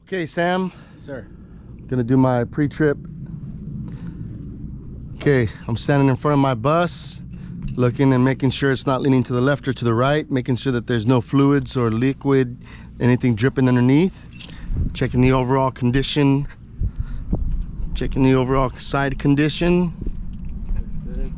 Okay, Sam. Sir. Gonna do my pre-trip. Okay, I'm standing in front of my bus, looking and making sure it's not leaning to the left or to the right, making sure that there's no fluids or liquid, anything dripping underneath. Checking the overall condition. Checking the overall side condition. Looks good.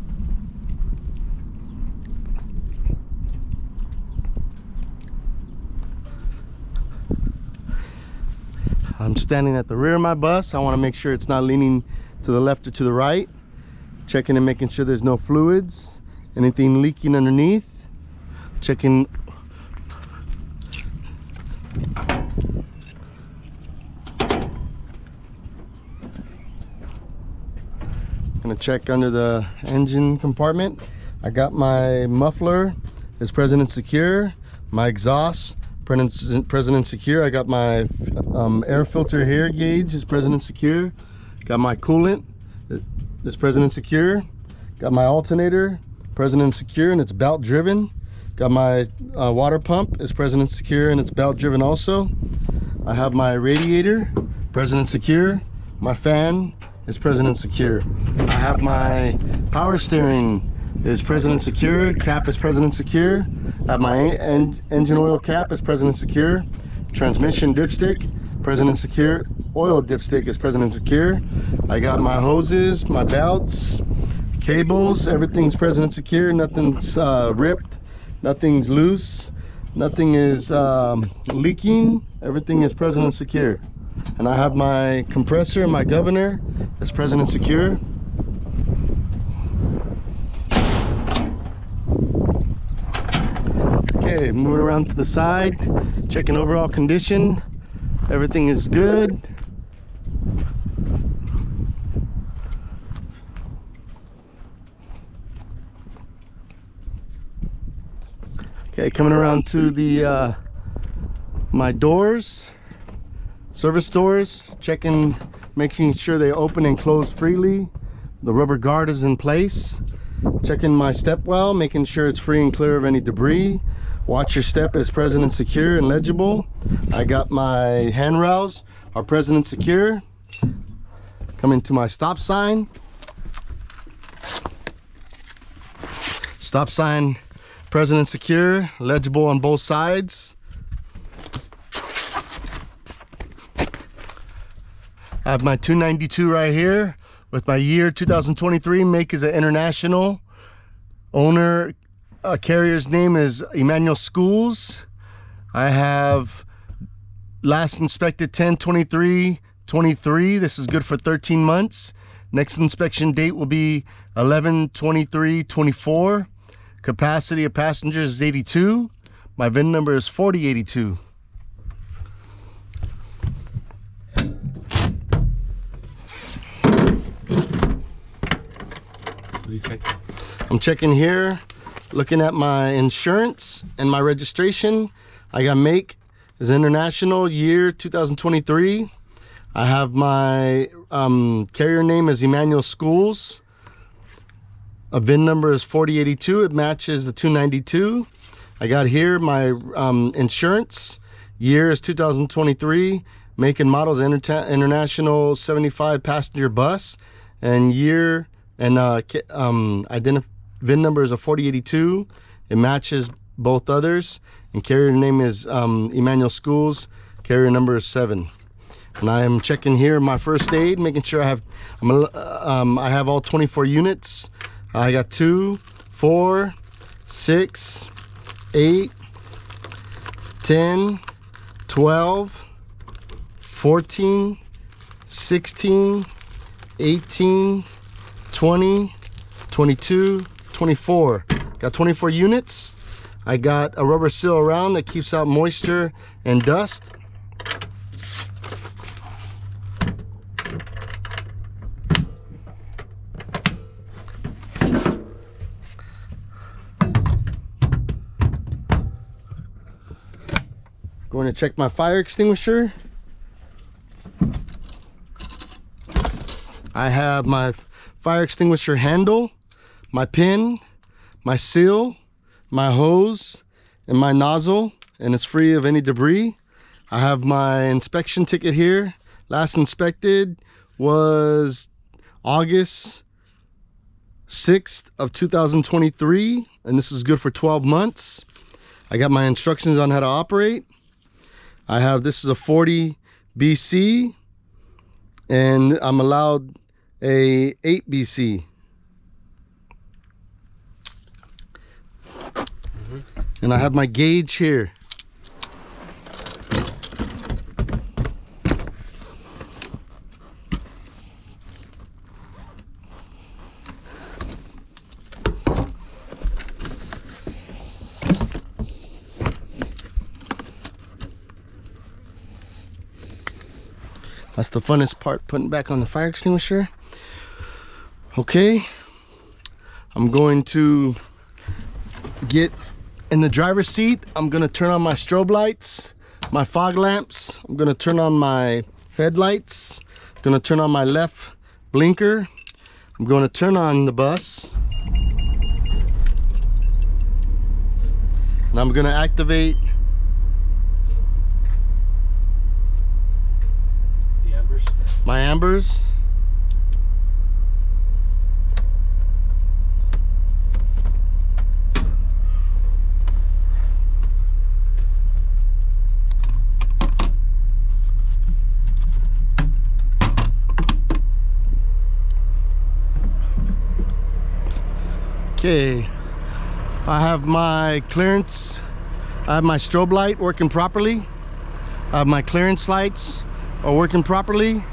I'm standing at the rear of my bus. I want to make sure it's not leaning to the left or to the right. Checking and making sure there's no fluids, anything leaking underneath. Checking. Gonna check under the engine compartment. I got my muffler is present and secure. My exhaust present and secure. I got my air filter here gauge is present and secure. Got my coolant is present and secure. Got my alternator present and secure, and it's belt driven. Got my water pump is present and secure, and it's belt driven also. I have my radiator present and secure. My fan is present and secure. I have my power steering is present and secure. Cap is present and secure. I have my engine oil cap is present and secure. Transmission dipstick present and secure. Oil dipstick is present and secure. I got my hoses, my belts, cables, everything's present and secure. Nothing's ripped, nothing's loose, nothing is leaking. Everything is present and secure. And I have my compressor and my governor that's present and secure. Okay, moving around to the side, checking overall condition. Everything is good. Okay, coming around to the my doors, service doors, checking, making sure they open and close freely. The rubber guard is in place. Checking my step well, making sure it's free and clear of any debris. Watch your step is present and secure and legible. I got my handrails are present and secure. Coming to my stop sign. Stop sign present and secure, legible on both sides. I have my 292 right here with my year 2023. Make is an international. Owner carrier's name is Emmanuel Schools. I have last inspected 10/23/23. This is good for 13 months. Next inspection date will be 11/23/24. Capacity of passengers is 82. My VIN number is 4082. What are you checking? I'm checking here, looking at my insurance and my registration. I got make is international, year 2023. I have my carrier name is Emmanuel Schools. A VIN number is 4082. It matches the 292. I got here my insurance. Year is 2023. Make and model is international 75 passenger bus. And year and VIN number is a 4082. It matches both others. And carrier name is Emmanuel Schools. Carrier number is 7. And I am checking here my first aid, making sure I have all 24 units. I got 2, 4, 6, 8, 10, 12, 14, 16, 18, 20, 22, 24. Got 24 units. I got a rubber seal around that keeps out moisture and dust. Going to check my fire extinguisher. I have my fire extinguisher handle, my pin, my seal, my hose, and my nozzle, and it's free of any debris. I have my inspection ticket here. Last inspected was August 6th of 2023, and this is good for 12 months. I got my instructions on how to operate. I have, this is a 40 BC, and I'm allowed a 8 BC. And I have my gauge here. That's the funnest part, putting back on the fire extinguisher. Okay, I'm going to get in the driver's seat. I'm gonna turn on my strobe lights, my fog lamps. I'm gonna turn on my headlights. I'm gonna turn on my left blinker. I'm gonna turn on the bus. And I'm gonna activate my ambers. Okay, I have my clearance. I have my strobe light working properly. I have my clearance lights are working properly.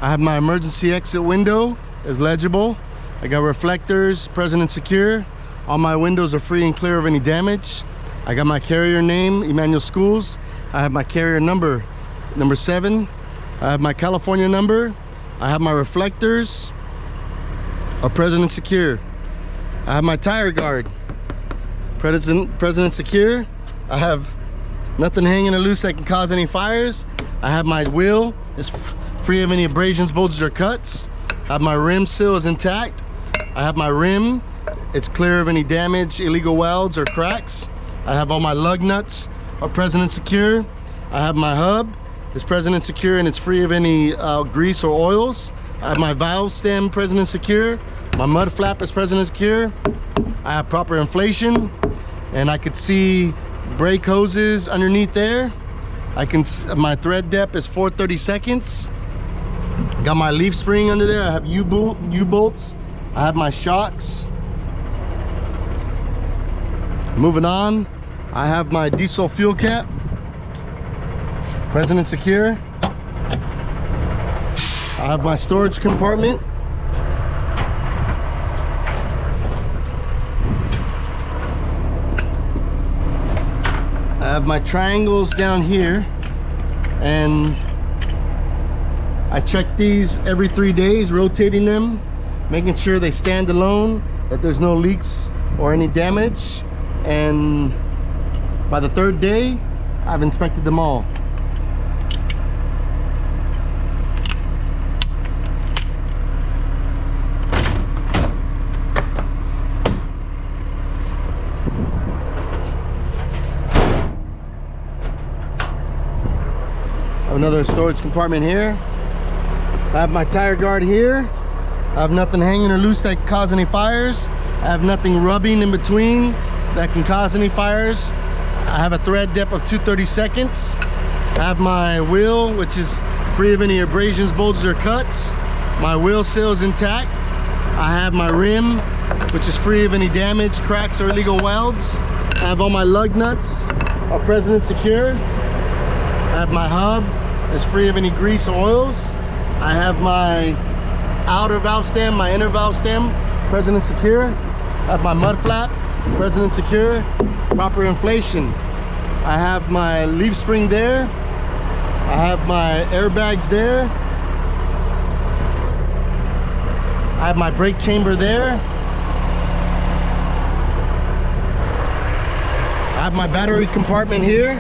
I have my emergency exit window is legible. I got reflectors, present and secure. All my windows are free and clear of any damage. I got my carrier name, Emmanuel Schools. I have my carrier number, number 7. I have my California number. I have my reflectors are present and secure. I have my tire guard, present and secure. I have nothing hanging or loose that can cause any fires. I have my wheel, it's free of any abrasions, bulges, or cuts. I have my rim seal is intact. I have my rim, it's clear of any damage, illegal welds, or cracks. I have all my lug nuts are present and secure. I have my hub, it's present and secure, and it's free of any grease or oils. I have my valve stem present and secure. My mud flap is present and secure. I have proper inflation, and I could see brake hoses underneath there. My thread depth is 4/32. Got my leaf spring under there. I have U-bolts. I have my shocks. Moving on, I have my diesel fuel cap, present and secure. I have my storage compartment. I have my triangles down here, and I check these every 3 days, rotating them, making sure they stand alone, that there's no leaks or any damage. And by the 3rd day, I've inspected them all. Another storage compartment here. I have my tire guard here. I have nothing hanging or loose that can cause any fires. I have nothing rubbing in between that can cause any fires. I have a thread depth of 2/32. I have my wheel, which is free of any abrasions, bulges, or cuts. My wheel seal is intact. I have my rim, which is free of any damage, cracks, or illegal welds. I have all my lug nuts are present and secure. I have my hub, it's free of any grease or oils. I have my outer valve stem, my inner valve stem, present and secure. I have my mud flap, present and secure. Proper inflation. I have my leaf spring there. I have my airbags there. I have my brake chamber there. I have my battery compartment here.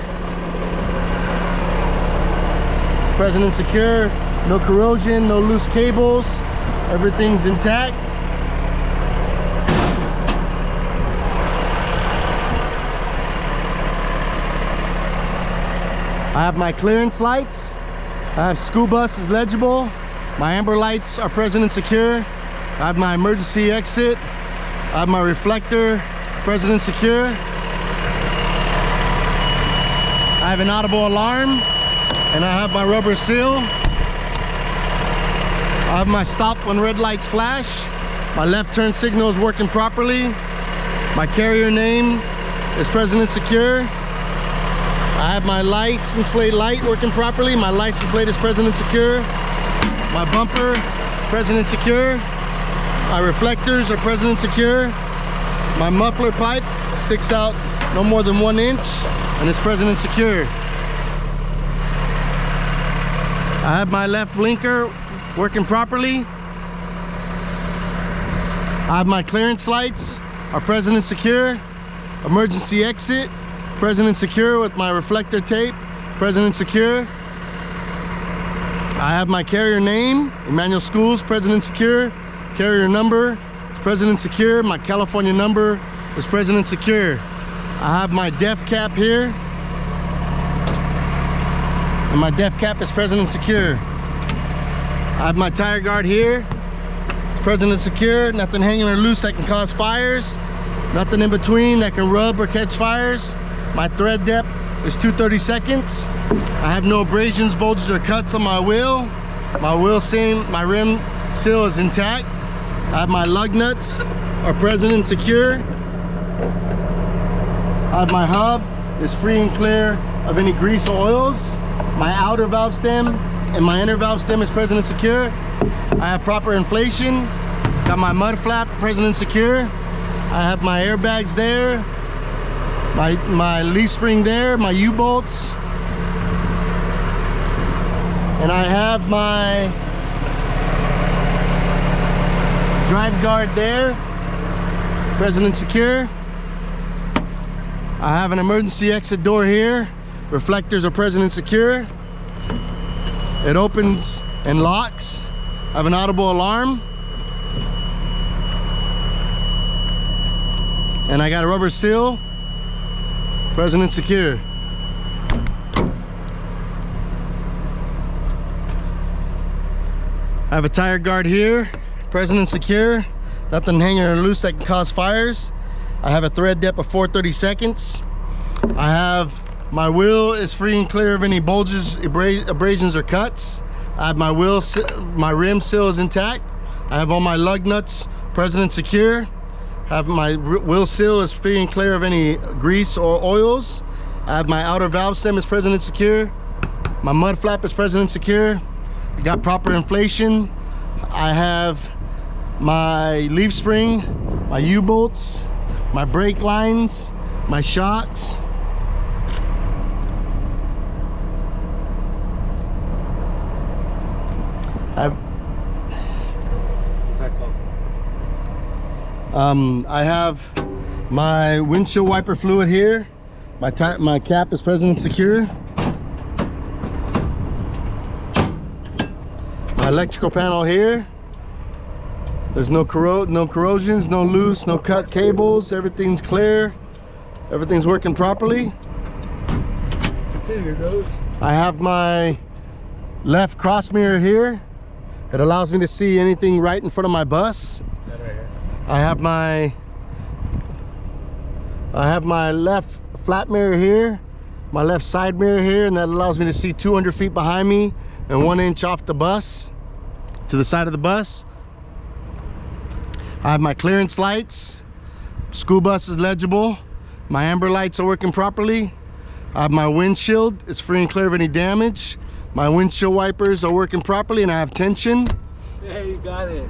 Present and secure, no corrosion, no loose cables, everything's intact. I I have my clearance lights. I have school bus is legible. My amber lights are present and secure. I have my emergency exit. I have my reflector, present and secure. I have an audible alarm, and I have my rubber seal. I have my stop when red lights flash. My left turn signal is working properly. My carrier name is present and secure. I have my license plate light working properly. My license plate is present and secure. My bumper, present and secure. My reflectors are present and secure. My muffler pipe sticks out no more than 1 inch and it's present and secure. I have my left blinker working properly. I have my clearance lights are present and secure. Emergency exit, present and secure with my reflector tape, present and secure. I have my carrier name, Emmanuel Schools, present and secure. Carrier number is present and secure. My California number is present and secure. I have my def cap here, and my def cap is present and secure. I have my tire guard here, present and secure. Nothing hanging or loose that can cause fires. Nothing in between that can rub or catch fires. My thread depth is 2/32. I have no abrasions, bulges, or cuts on my wheel. My rim seal is intact. I have my lug nuts are present and secure. I have my hub is free and clear of any grease or oils. My outer valve stem and my inner valve stem is present and secure. I have proper inflation. Got my mud flap present and secure. I have my airbags there. My leaf spring there, my U-bolts. And I have my drive guard there, present and secure. I have an emergency exit door here. Reflectors are present and secure. It opens and locks. I have an audible alarm. And I got a rubber seal, present and secure. I have a tire guard here, present and secure. Nothing hanging or loose that can cause fires. I have a thread depth of 4/32. I have my wheel is free and clear of any bulges, abrasions, or cuts. I have my rim seal is intact. I have all my lug nuts present and secure. I have my wheel seal is free and clear of any grease or oils. I have my outer valve stem is present and secure. My mud flap is present and secure. I got proper inflation. I have my leaf spring, my U-bolts, my brake lines, my shocks. What's that called? I have my windshield wiper fluid here. My cap is present and secure. My electrical panel here. There's no corrosions, no loose, no cut cables. Everything's clear. Everything's working properly. Here goes. I have my left cross mirror here. It allows me to see anything right in front of my bus. That right here. I have my left flat mirror here, my left side mirror here, and that allows me to see 200 feet behind me and 1 inch off the bus to the side of the bus. I have my clearance lights. School bus is legible. My amber lights are working properly. I have my windshield. It's free and clear of any damage. My windshield wipers are working properly and I have tension. Yeah, you got it.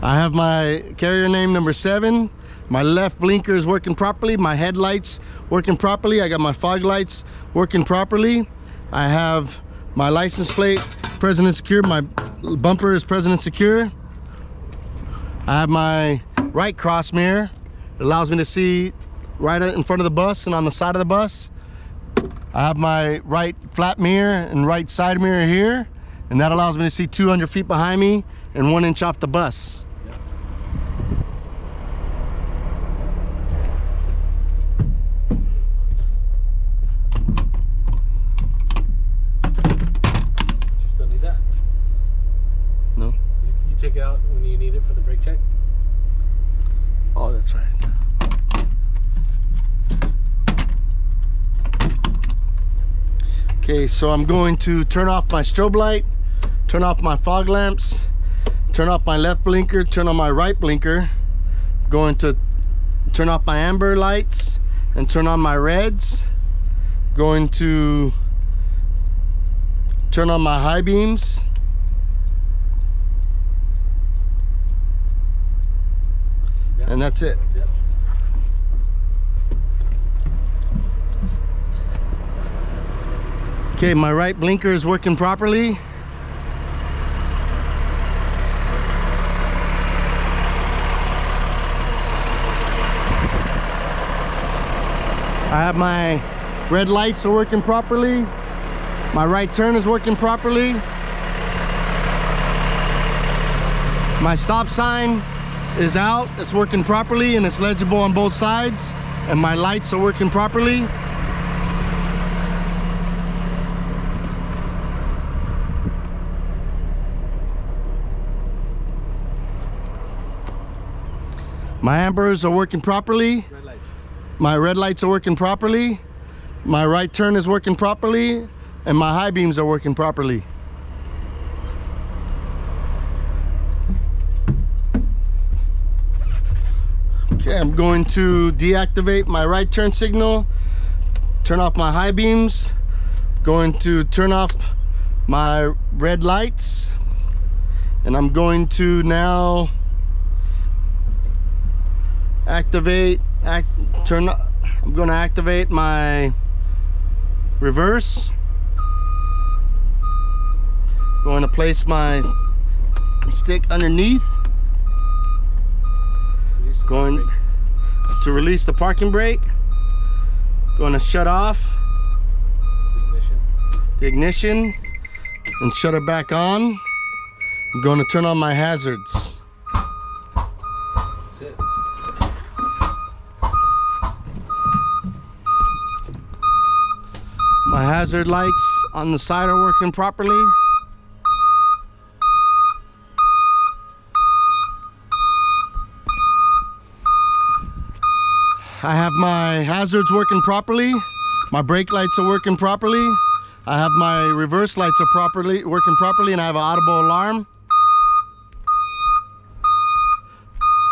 I have my carrier name number 7. My left blinker is working properly. My headlights working properly. I got my fog lights working properly. I have my license plate present and secure. My bumper is present and secure. I have my right cross mirror. It allows me to see right in front of the bus and on the side of the bus. I have my right flat mirror and right side mirror here, and that allows me to see 200 feet behind me and 1 inch off the bus. take it out when you need it for the brake check? Oh, that's right. Okay, so I'm going to turn off my strobe light, turn off my fog lamps, turn off my left blinker, turn on my right blinker. I'm going to turn off my amber lights and turn on my reds. Going to turn on my high beams. Yep. And that's it. Yep. Okay, my right blinker is working properly. I have my red lights are working properly. My right turn is working properly. My stop sign is out, it's working properly and it's legible on both sides. And my lights are working properly. My ambers are working properly. Red lights. My red lights are working properly. My right turn is working properly. And my high beams are working properly. Okay, I'm going to deactivate my right turn signal, turn off my high beams, going to turn off my red lights, and I'm going to now I'm going to activate my reverse. Going to place my stick underneath. Going to release the parking brake. Going to shut off the ignition and shut it back on. I'm going to turn on my hazards. That's it. My hazard lights on the side are working properly. I have my hazards working properly. My brake lights are working properly. I have my reverse lights are working properly, and I have an audible alarm.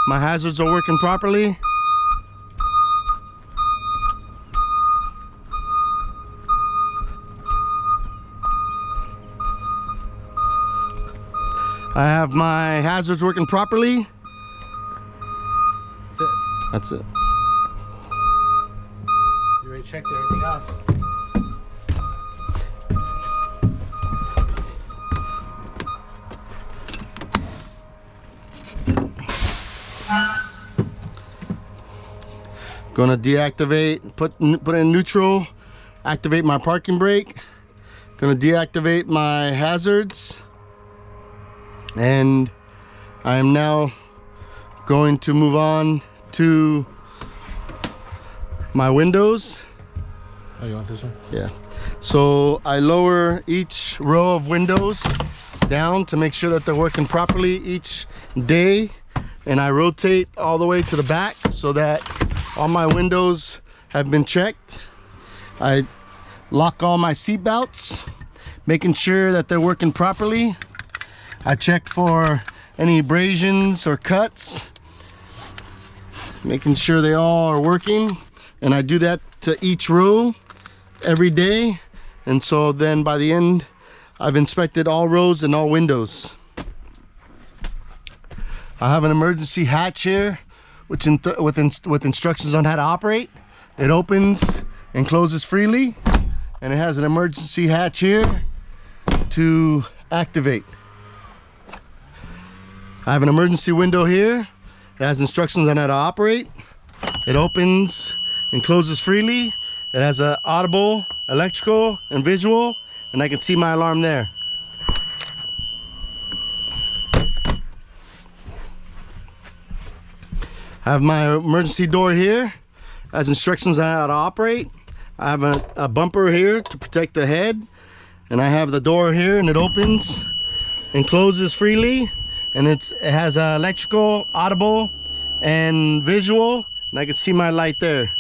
My hazards are working properly. I have my hazards working properly. That's it. That's it. You already checked everything else. Gonna deactivate, put in neutral, activate my parking brake. Gonna deactivate my hazards. And I am now going to move on to my windows. Oh, you want this one? Yeah. So I lower each row of windows down to make sure that they're working properly each day. And I rotate all the way to the back so that all my windows have been checked. I lock all my seat belts, making sure that they're working properly. I check for any abrasions or cuts, making sure they all are working. And I do that to each row every day. And so then by the end, I've inspected all rows and all windows. I have an emergency hatch here, which with instructions on how to operate. It opens and closes freely, and it has an emergency hatch here to activate. I have an emergency window here. It has instructions on how to operate. It opens and closes freely. It has an audible, electrical, and visual, and I can see my alarm there. I have my emergency door here. It has instructions on how to operate. I have a bumper here to protect the head, and I have the door here, and it opens and closes freely. and it has electrical, audible, and visual, and I can see my light there.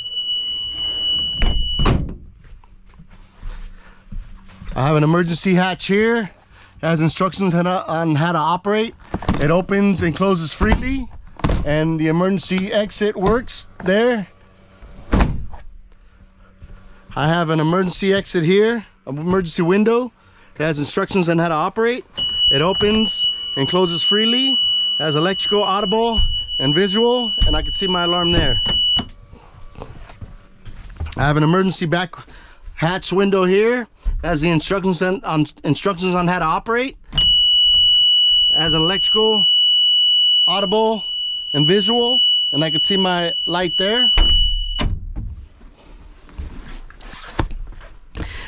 I have an emergency hatch here. It has instructions on how to operate. It opens and closes freely, and the emergency exit works there. I have an emergency exit here, an emergency window. It has instructions on how to operate. It opens and closes freely. It has electrical, audible, and visual, and I can see my alarm there. I have an emergency back hatch window here. It has the instructions on how to operate. It has an electrical, audible, and visual, and I can see my light there.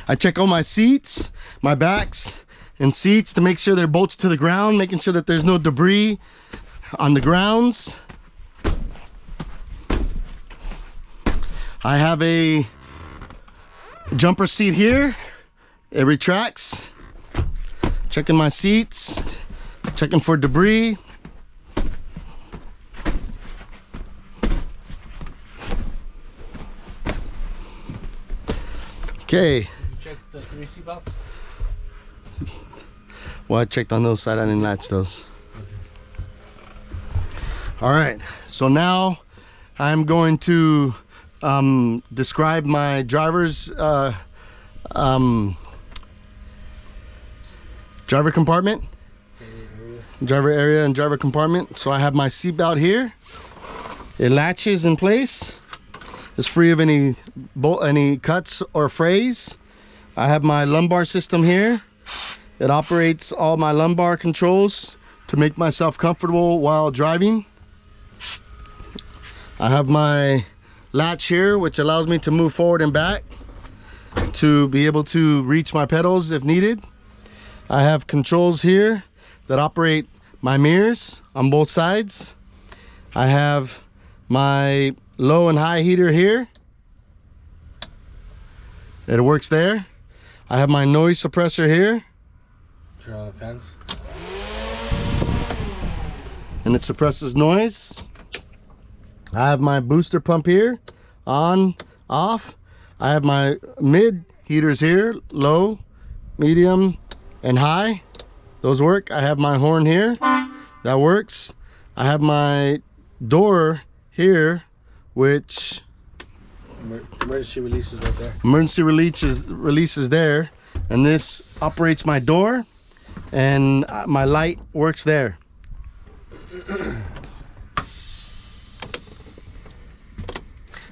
I check all my seats, my backs and seats to make sure they're bolted to the ground, making sure that there's no debris on the grounds. I have a jumper seat here. It retracts. Checking my seats, checking for debris. Okay. You check the 3 seatbelts? Well, I checked on those side, I didn't latch those. All right, so now I'm going to describe my driver's driver compartment, driver area and driver compartment. So I have my seatbelt here. It latches in place. It's free of any cuts or frays. I have my lumbar system here. It operates all my lumbar controls to make myself comfortable while driving. I have my latch here, which allows me to move forward and back to be able to reach my pedals if needed. I have controls here that operate my mirrors on both sides. I have my low and high heater here. It works there. I have my noise suppressor here. Turn on the fence. And it suppresses noise. I have my booster pump here, on, off. I have my mid heaters here, low, medium, and high. Those work. I have my horn here. That works. I have my door here, which emergency release is right there. Emergency release is there, and this operates my door, and my light works there.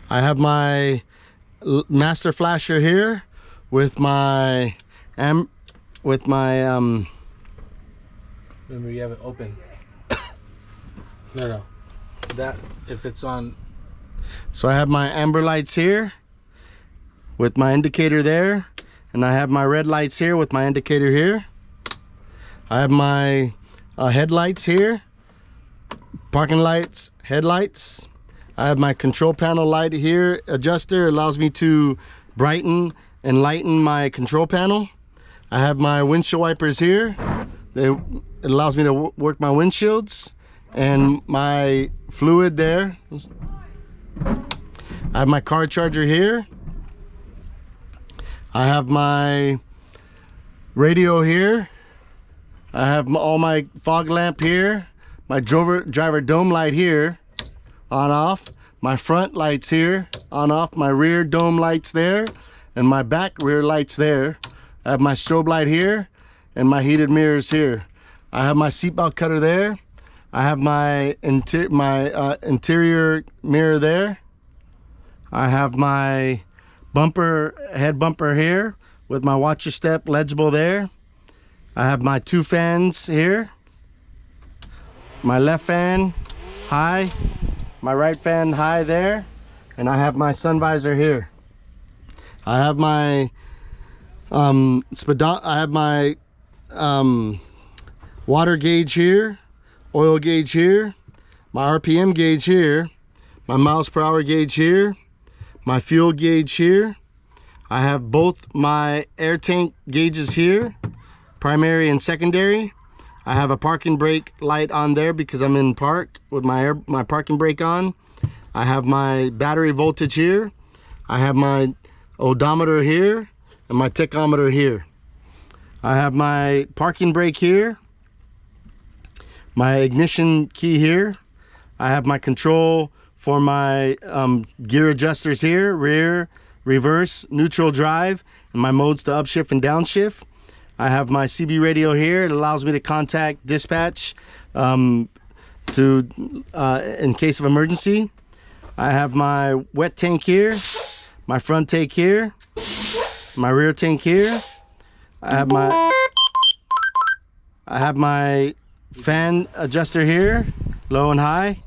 I have my master flasher here with my Remember, you have it open. No. That, if it's on. So I have my amber lights here with my indicator there, and I have my red lights here with my indicator here. I have my headlights here, parking lights, headlights. I have my control panel light here, adjuster. It allows me to brighten and lighten my control panel. I have my windshield wipers here. It allows me to work my windshields, and my fluid there. I have my car charger here. I have my radio here. I have all my fog lamp here. My driver dome light here, on off. My front lights here, on off. My rear dome lights there, and my back rear lights there. I have my strobe light here, and my heated mirrors here. I have my seatbelt cutter there. I have my interior mirror there. I have my head bumper here with my watch your step legible there. I have my 2 fans here. My left fan high, my right fan high there, and I have my sun visor here. I have my water gauge here, oil gauge here, my RPM gauge here, my miles per hour gauge here, my fuel gauge here. I have both my air tank gauges here, primary and secondary. I have a parking brake light on there because I'm in park with my parking brake on. I have my battery voltage here. I have my odometer here and my tachometer here. I have my parking brake here, my ignition key here. I have my control for my gear adjusters here, rear, reverse, neutral, drive, and my modes to upshift and downshift. I have my CB radio here. It allows me to contact dispatch in case of emergency. I have my wet tank here, my front tank here, my rear tank here. I have my fan adjuster here, low and high,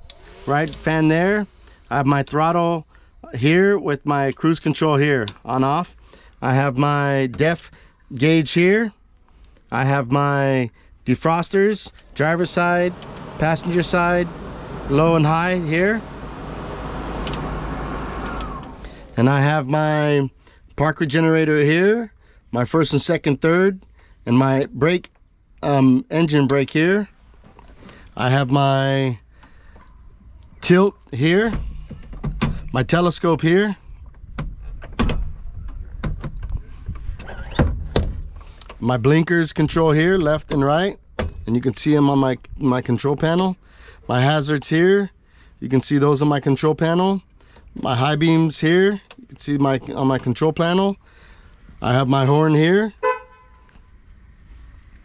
right fan there. I have my throttle here with my cruise control here, on off. I have my def gauge here. I have my defrosters, driver's side, passenger side, low and high here. And I have my park regenerator here, my first and second, third, and my brake, engine brake here. I have my tilt here, my telescope here. My blinkers control here, left and right, and you can see them on my control panel. My hazards here, you can see those on my control panel. My high beams here, you can see on my control panel. I have my horn here.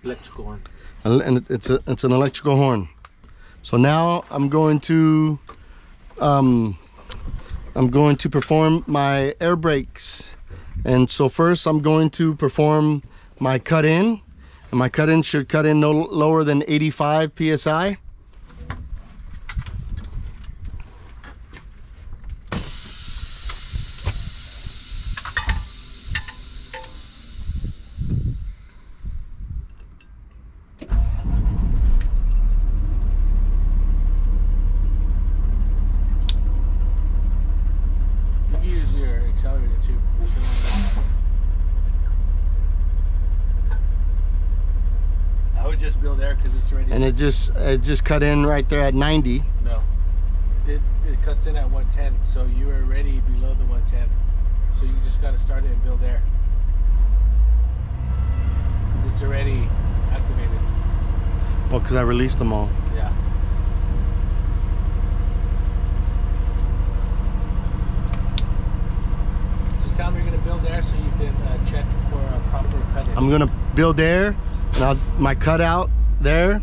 Electrical horn. And it's an electrical horn. So now I'm going to perform my air brakes. And so first I'm going to perform my cut in, and my cut in should cut in no lower than 85 psi. You can use your accelerator too. I would just build there because it's already. And it just cut in right there at 90. No, it cuts in at 110, so you are already below the 110. So you just got to start it and build there because it's already activated. Well, because I released them all. Yeah. Just tell me you're gonna build there so you can check for a proper cut in. I'm gonna build there, and my cutout there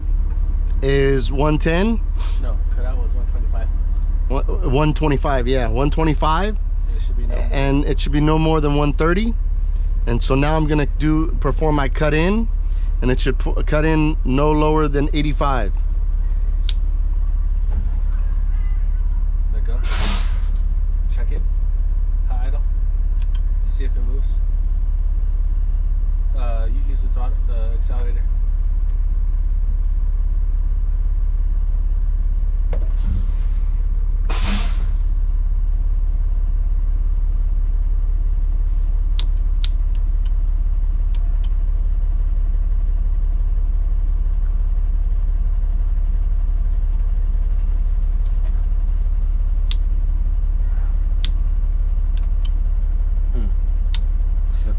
is 110. No, cutout was 125. 125, yeah, 125. It should be no more. And it should be no more than 130. And so now I'm gonna perform my cut in, and it should cut in no lower than 85. Let go. Check it. High idle. See if it moves. You use the throttle, the accelerator.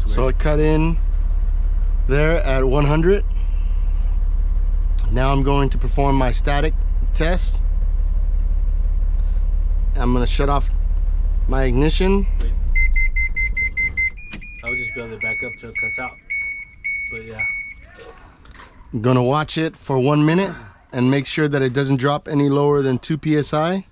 So it cut in there at 100. Now I'm going to perform my static test. I'm going to shut off my ignition. Wait. I would just build it back up till it cuts out. But yeah. I'm going to watch it for 1 minute and make sure that it doesn't drop any lower than 2 psi.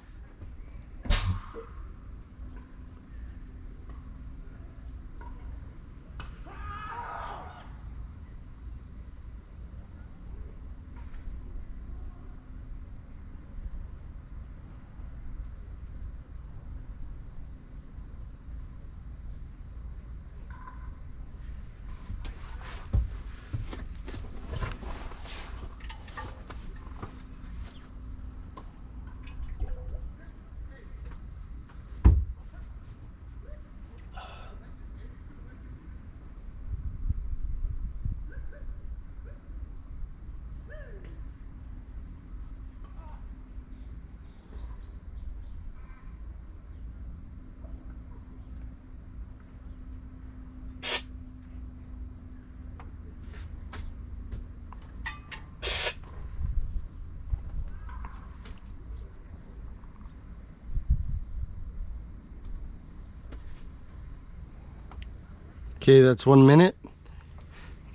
Okay, that's 1 minute.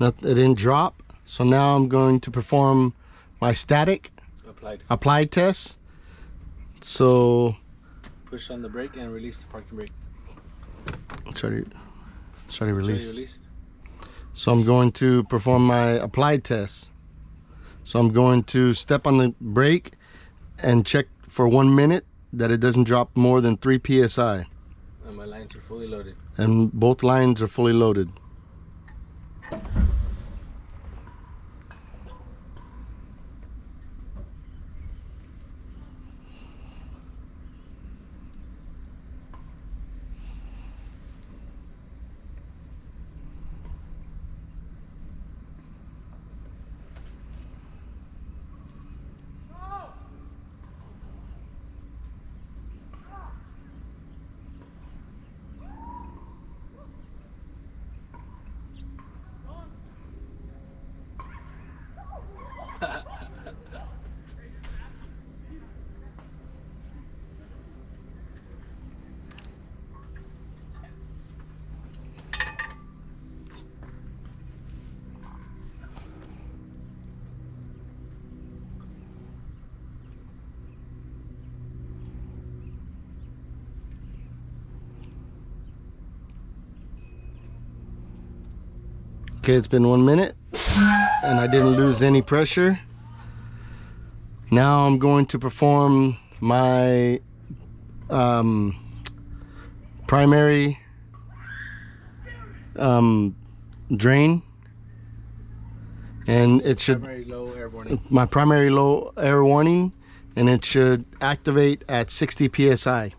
It didn't drop. So now I'm going to perform my static applied test. So push on the brake and release the parking brake. It's already released. Released. So I'm going to perform my applied test. So I'm going to step on the brake and check for 1 minute that it doesn't drop more than 3 psi. And my lines are fully loaded. And both lines are fully loaded. Okay, it's been 1 minute and I didn't lose any pressure. Now I'm going to perform my primary drain, and it should Primary low air warning. my primary low air warning, and it should activate at 60 psi.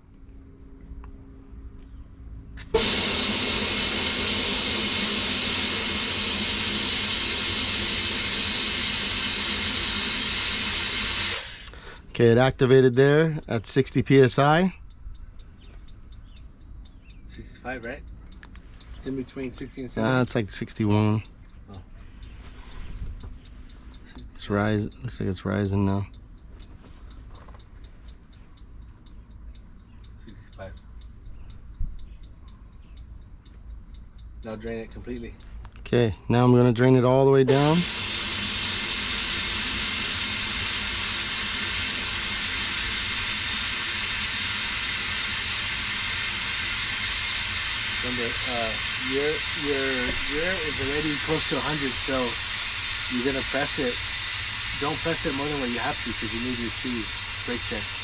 Okay, it activated there at 60 psi. 65, right? It's in between 60 and 70. It's like 61. Oh. It's rising. Looks like it's rising now. 65. Now drain it completely. Okay, now I'm going to drain it all the way down. Remember, your rear is already close to 100, so you're gonna press it. Don't press it more than what you have to, because you need your 2 brake checks.